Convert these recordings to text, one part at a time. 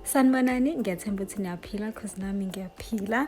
Sanibonani, ngiyathemba ukuthi niyaphila cause nami ngiyaphila.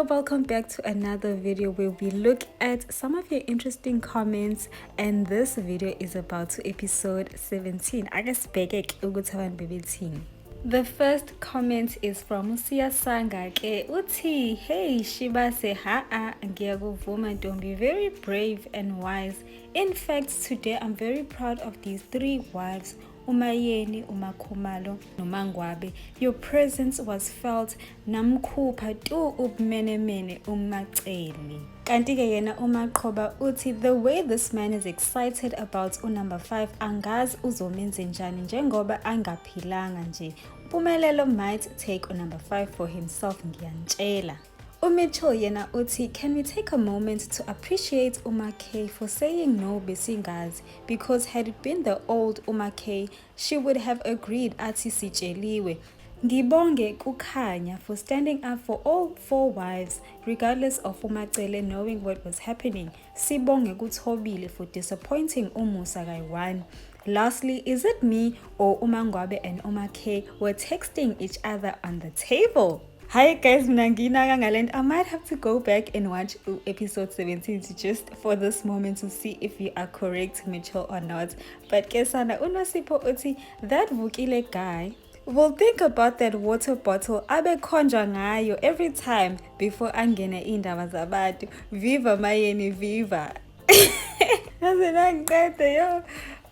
Welcome back to another video where we look at some of your interesting comments, and this video is about to episode 17. Ake sibheke ukuthi abantu bebethini. The first comment is from Usiya Sanga ke uthi, hey Shibase haa ngiyakuvuma Ntombi, very brave and wise. In fact, today I'm very proud of these three wives. Umayeni, uMakhumalo, noMangwabe. Your presence was felt. Namkhupha tu ubumenemene uMacele. Kanti-ke yena uMaqoba uthi, the way this man is excited about number 5 angazi uzomenze njani njengoba angaphilanga nje. Mpumelelo might take number 5 for himself ngiyantshela. Umitchell yena uthi, can we take a moment to appreciate Umakay for saying no besingazi, because had it been the old Umakay, she would have agreed athi sitsheliwe. Ngibonge kuKhanya for standing up for all 4 wives regardless of uMacele knowing what was happening. Sibonge kuThobile for disappointing uMusa Kaiwan. Lastly, is it me or uMangwabe and Umakay were texting each other on the table? Hi guys, I might have to go back and watch episode 17 just for this moment to see if you are correct, Mitchell, or not. But Kesana Unosipho uthi, that Vukile guy will think about that water bottle abe khonjwa ngayo every time before angene indaba zabantu. Viva Mayeni, viva.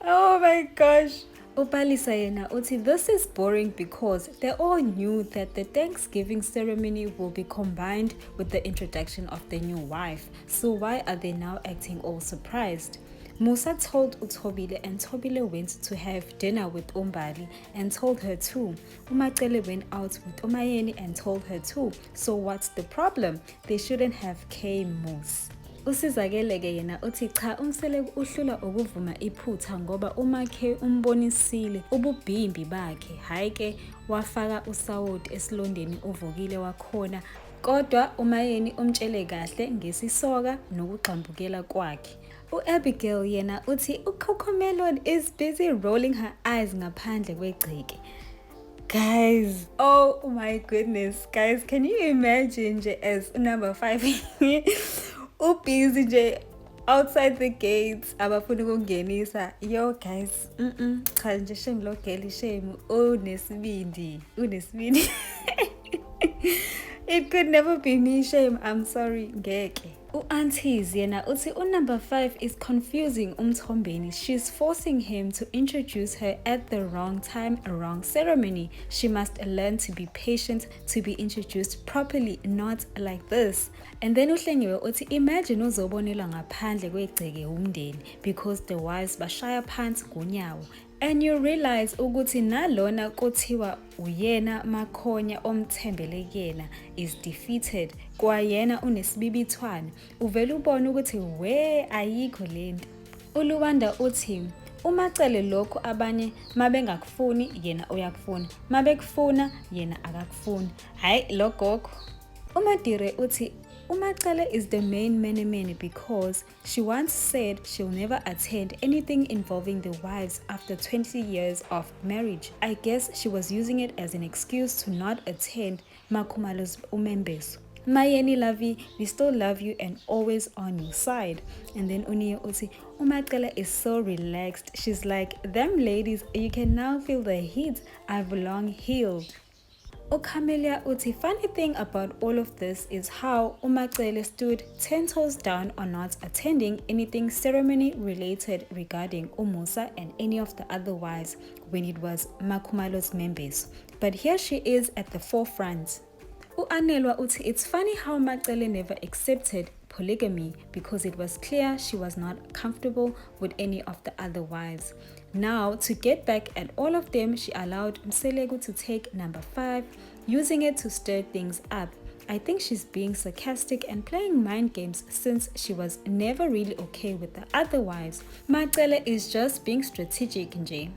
Oh my gosh. Upalisa yena uthi, this is boring because they all knew that the Thanksgiving ceremony will be combined with the introduction of the new wife. So why are they now acting all surprised? Musa told uThobile, and Thobile went to have dinner with Umbali and told her too. Umacele went out with Umayeni and told her too. So what's the problem? They shouldn't have came Musa. Usizakeleke yena uthi cha, umsele uhlula ukuvuma iphutha ngoba uMakay umbonisile ububhimbi bakhe, hayi ke wafaka usawoti esilondeni uvukile wakhona, kodwa uMayeni umtshele kahle ngesisoka nokugxambukela kwakhe. UAbigail yena uthi uCocomelon is busy rolling her eyes ngaphandle kwegceke. Guys, oh my goodness, guys, can you imagine as number 5 busy nje outside the gates abafuna ukungenisa? Yo guys, cha nje shame lo girl, shame unesibindi. It could never be me, shame, I'm sorry, ngeke. U-Aunties yena uthi number 5 is confusing uMthombeni. She's forcing him to introduce her at the wrong time, a wrong ceremony. She must learn to be patient, to be introduced properly, not like this. And then uHlengiwe uthi, imagine uzobonelwa ngaphandle kwegceke umndeni because the wives bashaya phansi ngonyawo. And you realize ukuthi nalona kuthiwa uyena Makhonya omthembele yena is defeated, kwayena unesibibithwana. Uvela ubona ukuthi we ayikho lento. uLuwanda uthi, uMacele lokho abanye mabengakufuni yena uyakufuna, mabekufuna yena akakufuni, hayi logogo. uMadire uthi, Umacele is the main menemene because she once said she'll never attend anything involving the wives after 20 years of marriage. I guess she was using it as an excuse to not attend Makhumalo's umembeso. Mayeni Lavi, we still love you and always on your side. And then Uniya uthi, Umacele is so relaxed. She's like, them ladies, you can now feel the heat. I've long healed. Camelia uthi, funny thing about all of this is how Umacele stood 10 toes down on not attending anything ceremony related regarding Umusa and any of the other wives when it was Makhumalo's members. But here she is at the forefront. Anelwa uthi, it's funny how Macele never accepted polygamy because it was clear she was not comfortable with any of the other wives. Now, to get back at all of them, she allowed Mselegu to take number 5, using it to stir things up. I think she's being sarcastic and playing mind games since she was never really okay with the other wives. Macele is just being strategic, nje.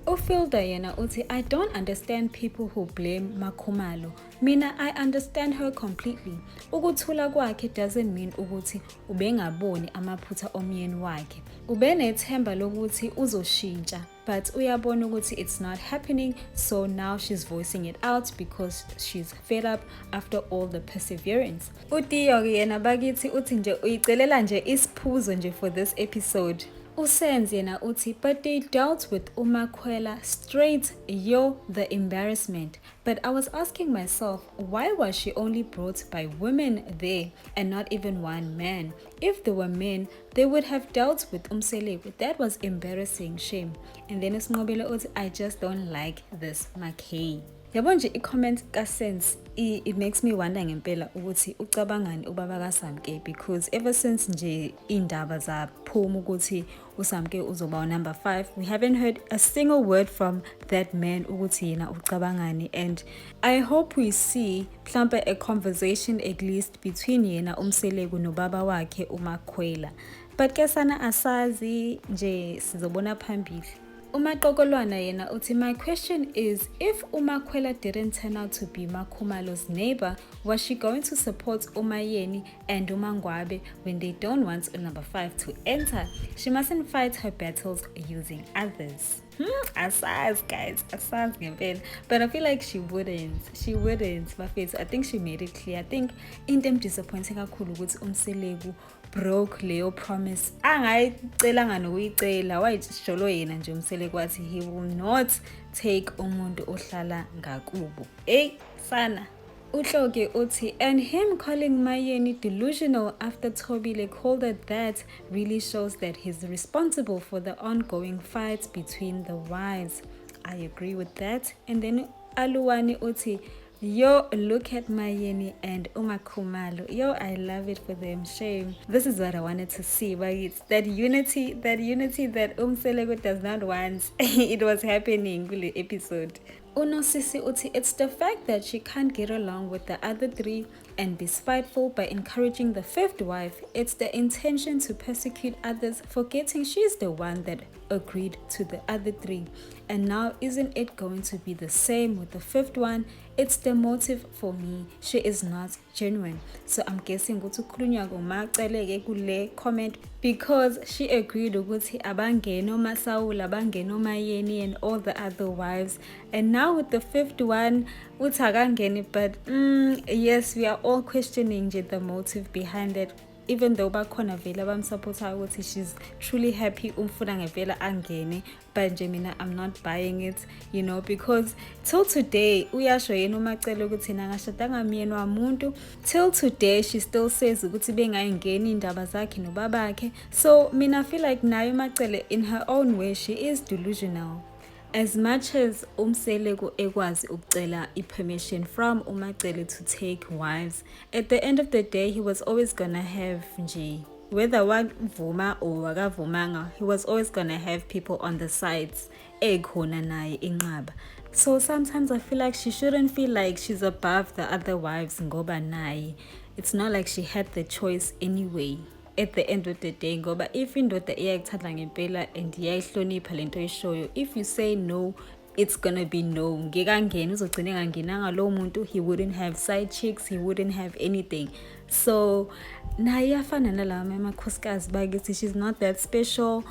uFilda yena uthi, I don't understand people who blame Makhumalo. Mina I understand her completely. Ukuthula kwakhe doesn't mean ukuthi ubengaboni amaphutha omyeni wakhe. Ubenethemba lokuthi uzoshintsha, but uyabona ukuthi it's not happening, so now she's voicing it out because she's fed up after all the perseverance. uTiyo yena bakithi uthi nje uyicelela nje isiphuzo nje for this episode. uSenz yena uthi, but they dealt with uMakhwela straight, yo, the embarrassment. But I was asking myself, why was she only brought by women there and not even one man? If there were men, they would have dealt with Umseleko. That was embarrassing, shame. And then uSnqobile uthi, I just don't like this Makhey. Yabo nje i-comment kaSenz it makes me wonder ngempela ukuthi ucabangani ubaba kaSamke, because ever since nje indaba zaphuma ukuthi uSamke uzoba number 5, we haven't heard a single word from that man ukuthi yena ucabangani, and I hope we see mhlambe a conversation at least between yena uMseleko nobaba wakhe uMakhwela. But ke sana asazi nje, sizobona phambili. uMaqokolwana yena uthi, my question is, if uMakhwela didn't turn out to be Makhumalo's neighbor, was she going to support uMayeni and uMangwabe when they don't want number 5 to enter? She mustn't fight her battles using others. Asazi guys, asazi ngempela. But I feel like she wouldn't, Bafethu. I think she made it clear. I think into disappointing kakhulu ukuthi uMseleko broke leyo promise angayicelanga nokuyicela. Wayijolo yena nje uMseleko wathi he will not take umuntu ohlala ngakubo. Sana Uhloke uthi, and him calling Mayeni delusional after Thobile called her that really shows that he's responsible for the ongoing fights between the wives. I agree with that. And then Aluwani uthi, yo, look at Mayeni and Umakhumalo. Yo, I love it for them. Shame. This is what I wanted to see. But it's that unity that Umseleko does not want. It was happening in the episode. uNosisi uthi, it's the fact that she can't get along with the other 3 and be spiteful by encouraging the 5th wife. It's the intention to persecute others, forgetting she's the one that agreed to the other 3. And now isn't it going to be the same with the 5th one? It's the motive for me. She is not genuine. So I'm guessing ukuthi ukhulunywa ngoMaceleke kule comment, because she agreed ukuthi abangene uMasawula, abangene uMayeni and all the other wives. And now with the 5th one, uthi akangeni, but yes, we are all questioning the motive behind it. Even though bakhona vele abamsupport ukuthi she's truly happy umfuna ngevela angene, but nje mina I'm not buying it, you know, because till today uyasho yena uMacele ukuthi nangashadanga myeni wamuntu. Till today she still says ukuthi bengayingeni indaba zakhe nobabakhe. So mina I feel like nayo uMacele in her own way she is delusional. As much as Umseleko ekwazi ukucela permission from uMacele to take wives, at the end of the day he was always gonna have nje, whether wavuma or wakavumanga, he was always gonna have people on the sides ekhona naye inqaba. So sometimes I feel like she shouldn't feel like she's above the other wives ngoba naye. It's not like she had the choice anyway. At the end of the day, ngoba if indoda iyayithanda ngempela and iyayihlonipha lento oyishoyo, if you say no, it's gonna be no. Ngekangena uzogcina engangenanga lo muntu, he wouldn't have side chicks, he wouldn't have anything. So naye iyafana nalawa amakhosikazi bakithi, she's not that special.